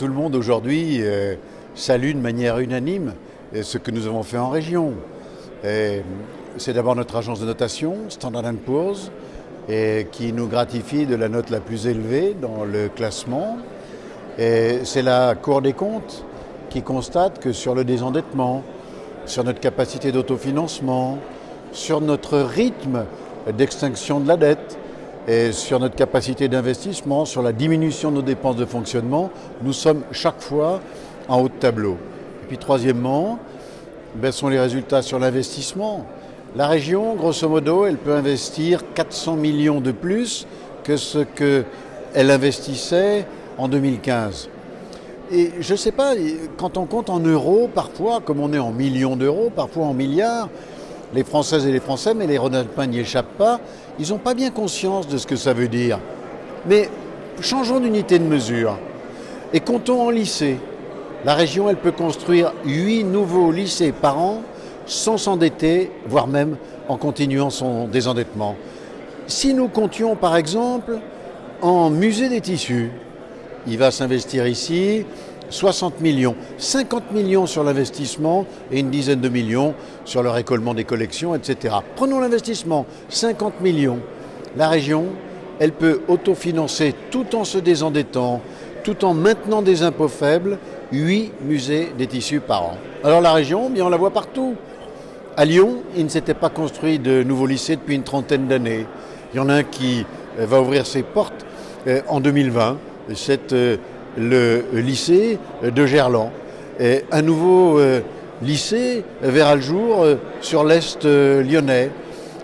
Tout le monde aujourd'hui salue de manière unanime ce que nous avons fait en région. C'est d'abord notre agence de notation, Standard & Poor's, qui nous gratifie de la note la plus élevée dans le classement. C'est la Cour des comptes qui constate que sur le désendettement, sur notre capacité d'autofinancement, sur notre rythme d'extinction de la dette, et sur notre capacité d'investissement, sur la diminution de nos dépenses de fonctionnement, nous sommes chaque fois en haut de tableau. Et puis troisièmement, sont les résultats sur l'investissement. La région, grosso modo, elle peut investir 400 millions de plus que ce qu'elle investissait en 2015. Et je ne sais pas, quand on compte en euros, parfois, comme on est en millions d'euros, parfois en milliards, les Françaises et les Français, mais les Rhône-Alpins n'y échappent pas, ils n'ont pas bien conscience de ce que ça veut dire. Mais changeons d'unité de mesure et comptons en lycée. La région, elle peut construire 8 nouveaux lycées par an sans s'endetter, voire même en continuant son désendettement. Si nous comptions par exemple en musée des tissus, il va s'investir ici 60 millions, 50 millions sur l'investissement et une dizaine de millions sur le récollement des collections, etc. Prenons l'investissement, 50 millions. La région, elle peut autofinancer tout en se désendettant, tout en maintenant des impôts faibles, 8 musées des tissus par an. Alors la région, on la voit partout. À Lyon, il ne s'était pas construit de nouveaux lycées depuis une trentaine d'années. Il y en a un qui va ouvrir ses portes en 2020. C'est le lycée de Gerland. Et un nouveau lycée verra le jour sur l'Est lyonnais.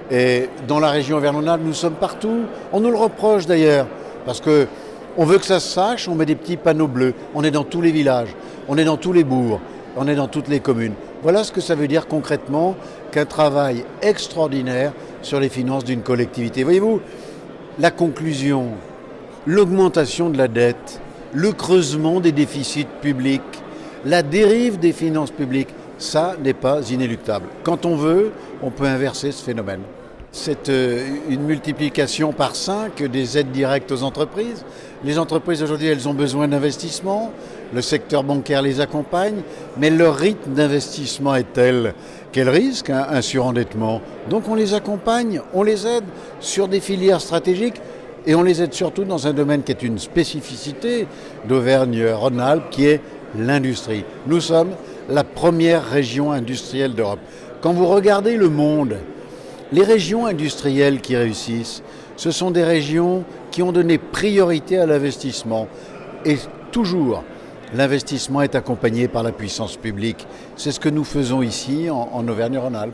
Et dans la région Auvergne-Rhône-Alpes, nous sommes partout. On nous le reproche d'ailleurs, parce qu'on veut que ça se sache, on met des petits panneaux bleus. On est dans tous les villages, on est dans tous les bourgs, on est dans toutes les communes. Voilà ce que ça veut dire concrètement qu'un travail extraordinaire sur les finances d'une collectivité. Voyez-vous, la conclusion, l'augmentation de la dette, le creusement des déficits publics, la dérive des finances publiques, ça n'est pas inéluctable. Quand on veut, on peut inverser ce phénomène. C'est une multiplication par 5 des aides directes aux entreprises. Les entreprises aujourd'hui, elles ont besoin d'investissement. Le secteur bancaire les accompagne, mais leur rythme d'investissement est tel qu'elles risquent un surendettement. Donc on les accompagne, on les aide sur des filières stratégiques. Et on les aide surtout dans un domaine qui est une spécificité d'Auvergne-Rhône-Alpes, qui est l'industrie. Nous sommes la première région industrielle d'Europe. Quand vous regardez le monde, les régions industrielles qui réussissent, ce sont des régions qui ont donné priorité à l'investissement. Et toujours, l'investissement est accompagné par la puissance publique. C'est ce que nous faisons ici en Auvergne-Rhône-Alpes.